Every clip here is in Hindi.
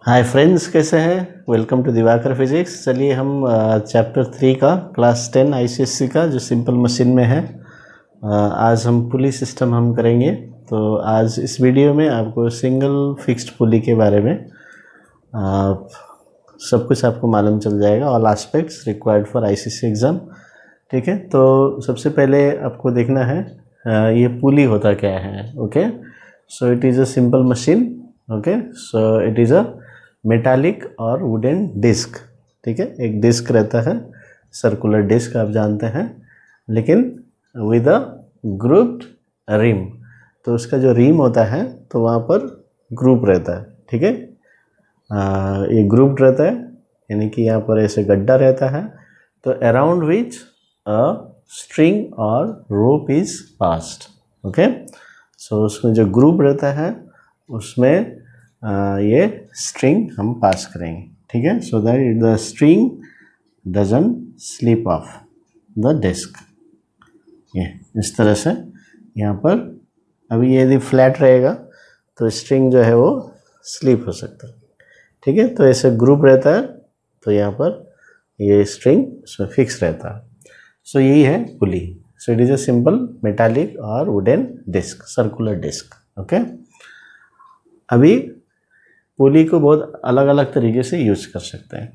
हाय फ्रेंड्स, कैसे हैं। Welcome to Diwakar physics. चलिए हम चैप्टर 3 का क्लास 10 आईसीएससी का जो सिंपल मशीन में है, आज हम पुली सिस्टम हम करेंगे। तो आज इस वीडियो में आपको सिंगल फिक्स्ड पुली के बारे में सब कुछ आपको मालूम चल जाएगा, all aspects required for ICSC exam. ठीक है, तो सबसे पहले आपको देखना है ये पुली होता क्या है। Okay, so it is a simple machine. Okay, so it is a metallic और वुडन डिस्क। ठीक है, एक डिस्क रहता है, सर्कुलर डिस्क आप जानते हैं, लेकिन विद अ ग्रुप्ड रिम। तो उसका जो रिम होता है तो वहाँ पर ग्रुप रहता है। ठीक है, ये ग्रुप्ड रहता है, यानी कि यहाँ पर ऐसे गड्ढा रहता है, तो अराउंड विच अ स्ट्रिंग और रोप इज पास्ड। ओके, सो उसमें जो ग्रुप रहता है उसमें ये स्ट्रिंग हम पास करेंगे। ठीक है, so that the string doesn't slip off the disc. ये इस तरह से यहाँ पर, अभी यदि फ्लैट रहेगा तो स्ट्रिंग जो है वो स्लिप हो सकता है। ठीक है, तो ऐसे ग्रुप रहता है तो यहाँ पर ये स्ट्रिंग उसमें फिक्स रहता है। सो यही है pulley. So it is a simple metallic और wooden disc, circular disc. Okay, अभी पुली को बहुत अलग अलग तरीके से यूज कर सकते हैं।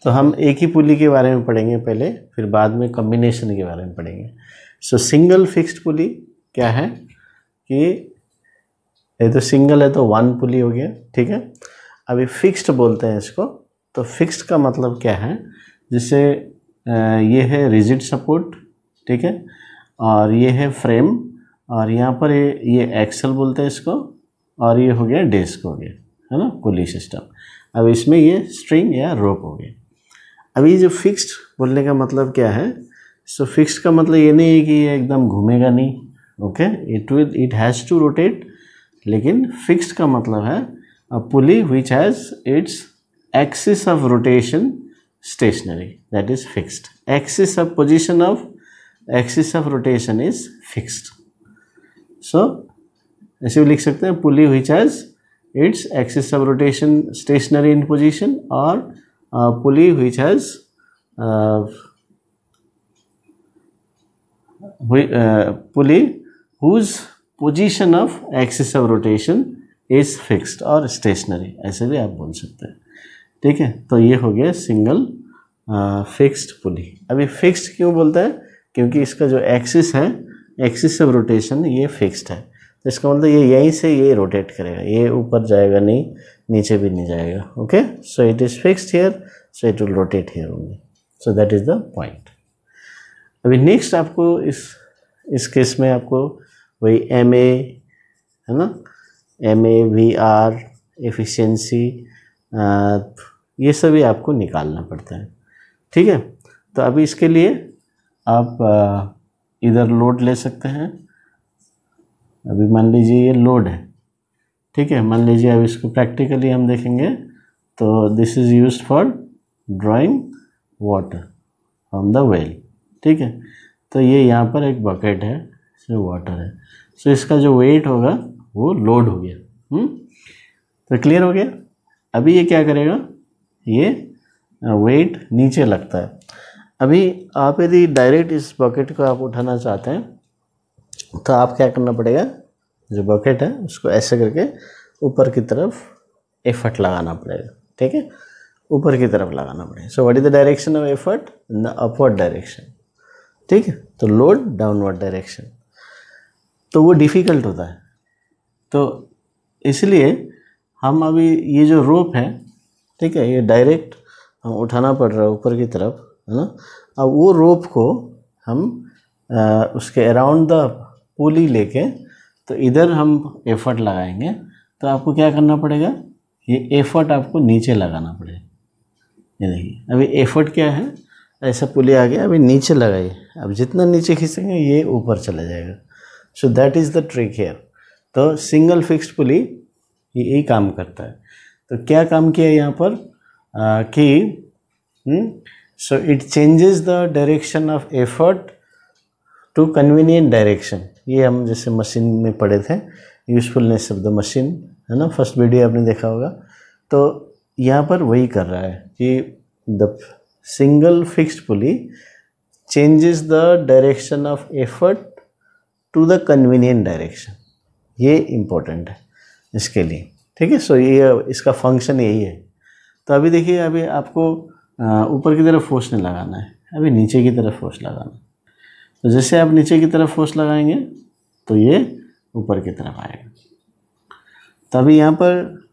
तो हम एक ही पुली के बारे में पढ़ेंगे पहले, फिर बाद में कॉम्बिनेशन के बारे में पढ़ेंगे। सो सिंगल फिक्स्ड पुली क्या है कि ये तो सिंगल है तो वन पुली हो गया। ठीक है, अभी फिक्स्ड बोलते हैं इसको। तो फिक्स्ड का मतलब क्या है, जैसे ये है रिजिड सपोर्ट। ठीक है, और ये है फ्रेम, और यहाँ पर ये एक्सल बोलते हैं इसको, और ये हो गया डिस्क हो गया, है ना, पुली सिस्टम। अब इसमें ये स्ट्रिंग या रोप हो गया। अभी जो फिक्स्ड बोलने का मतलब क्या है, सो फिक्स्ड का मतलब ये नहीं है कि ये एकदम घूमेगा नहीं। Okay, it has to rotate, लेकिन फिक्स्ड का मतलब है a pulley which has its axis of rotation stationary, that is fixed. Axis of position of axis of rotation is fixed. So ऐसे भी लिख सकते हैं, pulley which has its axis of rotation stationary in position, or pulley which has pulley whose position of axis of rotation is fixed or stationary, ऐसे भी आप बोल सकते हैं। ठीक है, तो ये हो गया सिंगल फिक्स्ड पुली। अभी फिक्स्ड क्यों बोलता है, क्योंकि इसका जो एक्सिस है, एक्सिस ऑफ रोटेशन ये फिक्स्ड है। तो इसका मतलब ये यहीं से ये रोटेट करेगा, ये ऊपर जाएगा नहीं, नीचे भी नहीं जाएगा। Okay, so it is fixed here, so it will rotate here only. So that is the point. अभी नेक्स्ट आपको इस केस में आपको वही एम ए है ना, M A V R efficiency, ये सभी आपको निकालना पड़ता है। ठीक है, तो अभी इसके लिए आप इधर लोड ले सकते हैं। अभी मान लीजिए ये लोड है। ठीक है, मान लीजिए अब इसको प्रैक्टिकली हम देखेंगे तो this is used for drawing water from the well. ठीक है, तो ये यहाँ पर एक बकेट है, इसमें वाटर है। सो इसका जो वेट होगा वो लोड हो गया। तो क्लियर हो गया। अभी ये क्या करेगा, ये वेट नीचे लगता है। अभी आप यदि डायरेक्ट इस बकेट को आप उठाना चाहते हैं तो आप क्या करना पड़ेगा, जो बकेट है उसको ऐसे करके ऊपर की तरफ एफर्ट लगाना पड़ेगा। ठीक है, ऊपर की तरफ लगाना पड़ेगा। So what is the direction of effort, in the upward direction. ठीक है, तो लोड डाउनवर्ड डायरेक्शन, तो वो डिफ़िकल्ट होता है। तो इसलिए हम अभी ये जो रोप है, ठीक है, ये डायरेक्ट हम उठाना पड़ रहा है ऊपर की तरफ, है ना। अब वो रोप को हम उसके अराउंड द पुली लेके, तो इधर हम एफर्ट लगाएंगे। तो आपको क्या करना पड़ेगा, ये एफर्ट आपको नीचे लगाना पड़ेगा। ये देखिए, अभी एफर्ट क्या है, ऐसा पुली आ गया, अभी नीचे लगाइए। अब जितना नीचे खींचेंगे ये ऊपर चला जाएगा। So that is the trick here. तो सिंगल फिक्स्ड पुली ये यही काम करता है। तो क्या काम किया यहाँ पर कि so it changes the direction of effort to convenient direction. ये हम जैसे मशीन में पढ़े थे, यूजफुलनेस ऑफ द मशीन, है ना, फर्स्ट वीडियो आपने देखा होगा। तो यहाँ पर वही कर रहा है कि the single fixed pulley changes the direction of effort to the convenient direction. ये इम्पोर्टेंट है इसके लिए, ठीक है। सो ये इसका फंक्शन यही है। तो अभी देखिए, अभी आपको ऊपर की तरफ फोर्स नहीं लगाना है, अभी नीचे की तरफ फोर्स लगाना है। तो जैसे आप नीचे की तरफ फोर्स लगाएंगे तो ये ऊपर की तरफ आएगा। तो अभी यहाँ पर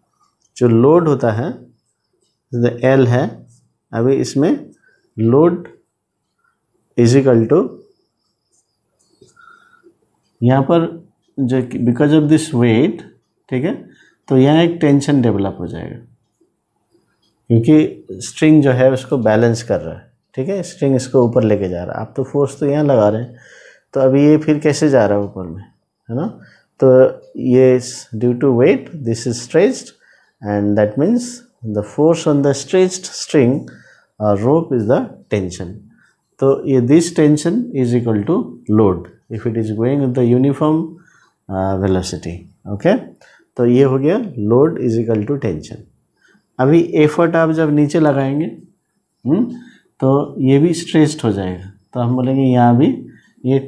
जो लोड होता है एल है, अभी इसमें लोड इज इक्वल टू, यहाँ पर जो बिकॉज ऑफ दिस वेट, ठीक है, तो यहाँ एक टेंशन डेवलप हो जाएगा क्योंकि स्ट्रिंग जो है उसको बैलेंस कर रहा है, ठीक है। स्ट्रिंग इसको ऊपर लेके जा रहा है। आप तो फोर्स तो यहाँ लगा रहे हैं, तो अभी ये फिर कैसे जा रहा है ऊपर में, है ना। तो ये due to weight this is stretched and that means the force on the stretched string rope is the tension. तो ये this tension is equal to load if it is going with the uniform velocity, okay. तो ये हो गया load is equal to tension. अभी एफर्ट आप जब नीचे लगाएंगे तो ये भी स्ट्रेच्ड हो जाएगा, तो हम बोलेंगे यहाँ भी ये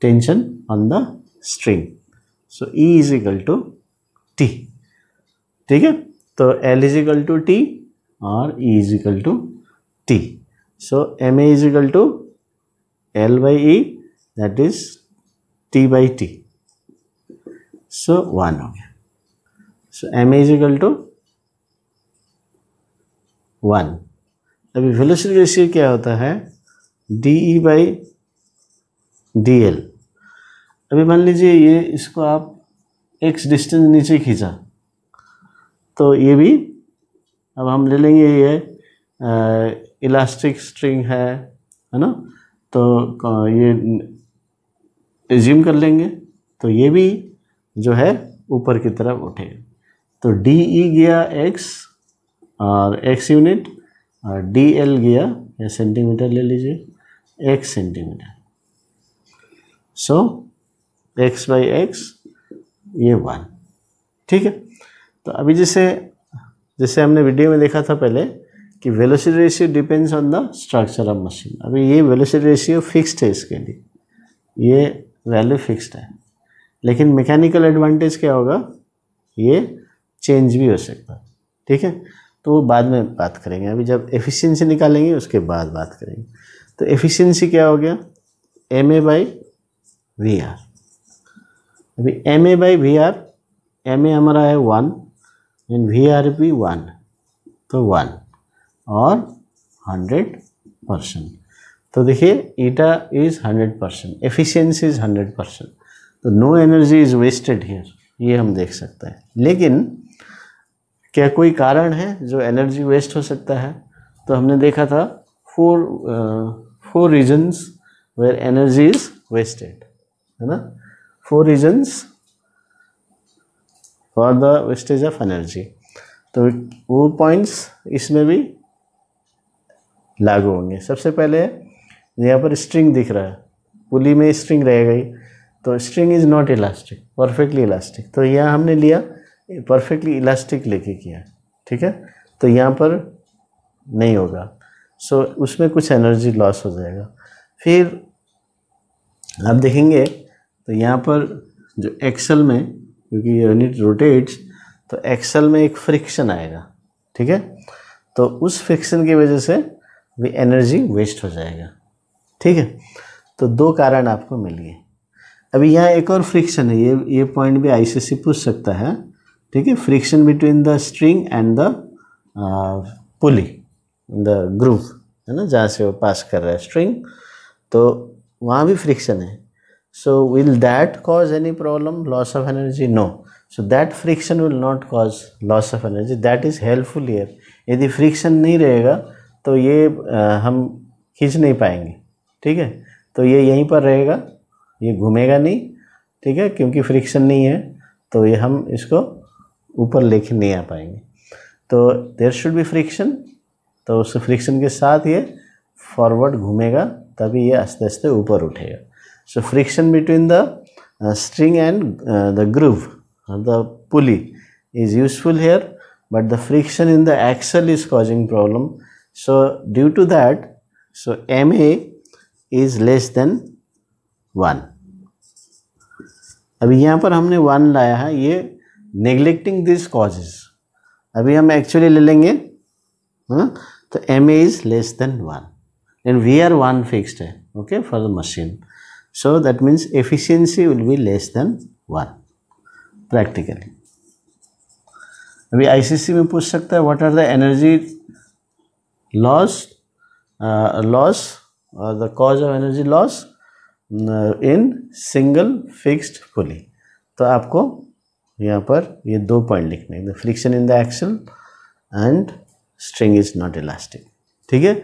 tension on the string. So E is equal to T, ठीक है। तो L is equal to T और E is equal to T। So MA is equal to L by E, that is T by T। So 1 हो गया। So MA is equal to 1। अभी वेलोसिटी रेशियो क्या होता है, DE बाई DL। अभी मान लीजिए ये इसको आप x डिस्टेंस नीचे खींचा, तो ये भी अब हम ले लेंगे, ये इलास्टिक स्ट्रिंग है ना। तो ये एज्यूम कर लेंगे, तो ये भी जो है ऊपर की तरफ उठेगा। तो DE गया x और x यूनिट, और DL गया, या सेंटीमीटर ले लीजिए, x centimetre. So x by x ये 1, ठीक है। तो अभी जैसे हमने वीडियो में देखा था पहले कि velocity ratio depends on the structure of machine. अभी ये वेलोसिटी रेशियो फिक्स्ड है, इसके लिए ये वैल्यू फिक्स्ड है, लेकिन मैकेनिकल एडवांटेज क्या होगा, ये चेंज भी हो सकता है, ठीक है। तो वो बाद में बात करेंगे, अभी जब एफिशिएंसी निकालेंगे उसके बाद बात करेंगे। तो एफिशिएंसी क्या हो गया, MA बाई VR। अभी MA बाई VR, MA हमारा है 1 एंड VR भी 1, तो 1 और 100%। तो देखिए ईटा इज 100%, एफिशिएंसी इज 100%, तो no energy is wasted here, ये हम देख सकते हैं। लेकिन क्या कोई कारण है जो एनर्जी वेस्ट हो सकता है? तो हमने देखा था 4 reasons where energy is wasted, है ना। 4 reasons for the wastage of energy. तो वो पॉइंट्स इसमें भी लागू होंगे। सबसे पहले यहाँ पर स्ट्रिंग दिख रहा है, पुली में स्ट्रिंग रह गई, तो string is not elastic, perfectly elastic. तो यहाँ हमने लिया परफेक्टली इलास्टिक लेके किया, ठीक है। तो यहाँ पर नहीं होगा, सो उसमें कुछ एनर्जी लॉस हो जाएगा। फिर आप देखेंगे तो यहाँ पर जो एक्सल में, क्योंकि यूनिट रोटेट्स, तो एक्सल में एक फ्रिक्शन आएगा, ठीक है। तो उस फ्रिक्शन की वजह से भी एनर्जी वेस्ट हो जाएगा, ठीक है। तो 2 कारण आपको मिल गए। अभी यहाँ एक और फ्रिक्शन है, ये पॉइंट भी आईसीसी पूछ सकता है, ठीक है। Friction between the string and the pulley, the groove, है ना, जहाँ से वो पास कर रहा है स्ट्रिंग, तो वहाँ भी फ्रिक्शन है। So will that cause any problem, loss of energy? No. So that friction will not cause loss of energy, that is helpful here. यदि फ्रिक्शन नहीं रहेगा तो ये हम खींच नहीं पाएंगे, ठीक है। तो ये यहीं पर रहेगा, ये घूमेगा नहीं, ठीक है, क्योंकि फ्रिक्शन नहीं है, तो ये हम इसको ऊपर लेके नहीं आ पाएंगे। तो देयर शुड बी फ्रिक्शन, तो उस फ्रिक्शन के साथ ये फॉरवर्ड घूमेगा, तभी ये आस्ते आस्ते ऊपर उठेगा। So friction between the string and the groove, the pulley is useful here, but the friction in the axle is causing problem. So due to that, so ma is less than 1. अभी यहाँ पर हमने 1 लाया है, ये नेग्लेक्टिंग दिस कॉजेज. अभी हम एक्चुअली ले लेंगे, हाँ, तो ma is less than 1 and VR1 fixed है, okay, for the machine. So that means efficiency will be less than 1 practically. अभी ICC में पूछ सकता है what are the energy loss or the cause of energy loss in single fixed pulley. तो आपको यहाँ पर ये 2 पॉइंट लिखने हैं, the friction in the axle and string is not elastic. ठीक है,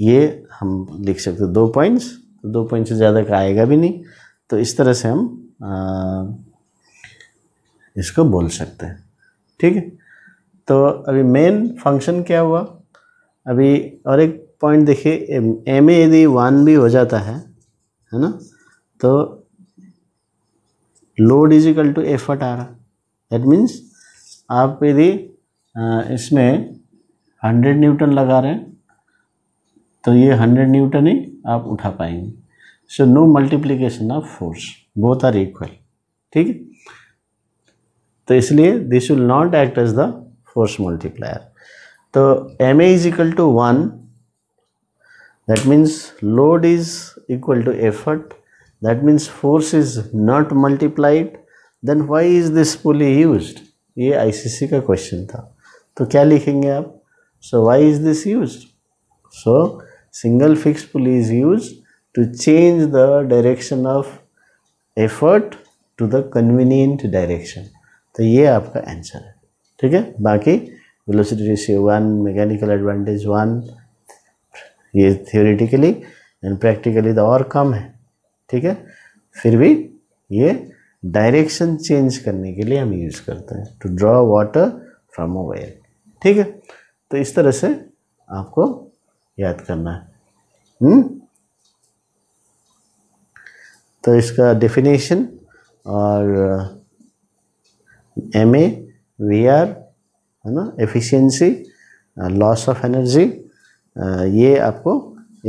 ये हम लिख सकते हैं 2 पॉइंट्स. 2 पॉइंट से ज़्यादा का आएगा भी नहीं, तो इस तरह से हम इसको बोल सकते हैं. ठीक है, तो अभी मेन फंक्शन क्या हुआ. अभी और एक पॉइंट देखिए, एम ए यदि 1 भी हो जाता है ना, तो load is equal to effort आ रहा. दैट मीन्स आप यदि इसमें 100 न्यूटन लगा रहे हैं तो ये 100 न्यूटन ही आप उठा पाएंगे. So no multiplication of force, both are equal. ठीक है, तो इसलिए this will not act as the force multiplier. तो M A is equal to 1, that means load is equal to effort, that means force is not multiplied. Then why is this pulley used, ये आईसीसी का क्वेश्चन था. तो क्या लिखेंगे आप. So why is this used. So single fix pulley is used to change the direction of effort to the convenient direction. तो ये आपका आंसर है. ठीक है, बाकी वेलोसिटी रेशियो 1, मैकेनिकल एडवांटेज 1, ये थियोरेटिकली एंड प्रैक्टिकली तो और कम है. ठीक है, फिर भी ये डायरेक्शन चेंज करने के लिए हम यूज़ करते हैं, to draw water from a well. ठीक है, तो इस तरह से आपको याद करना है. तो इसका डेफिनेशन और एम ए, वी आर, है ना, एफिशिएंसी, लॉस ऑफ एनर्जी, ये आपको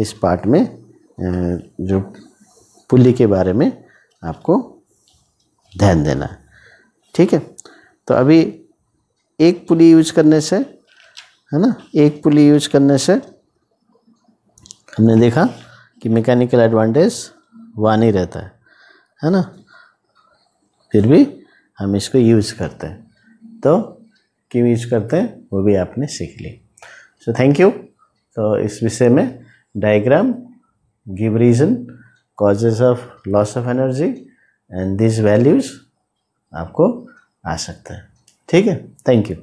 इस पार्ट में जो पुली के बारे में आपको ध्यान देना है. ठीक है, तो अभी एक पुली यूज करने से, है ना, एक पुली यूज करने से हमने देखा कि मैकेनिकल एडवांटेज 1 ही रहता है ना, फिर भी हम इसको यूज़ करते हैं. तो क्यों यूज करते हैं वो भी आपने सीख ली. So thank you. तो इस विषय में diagram, give reason, causes of loss of energy and this values आपको आ सकता है. ठीक है, थैंक यू.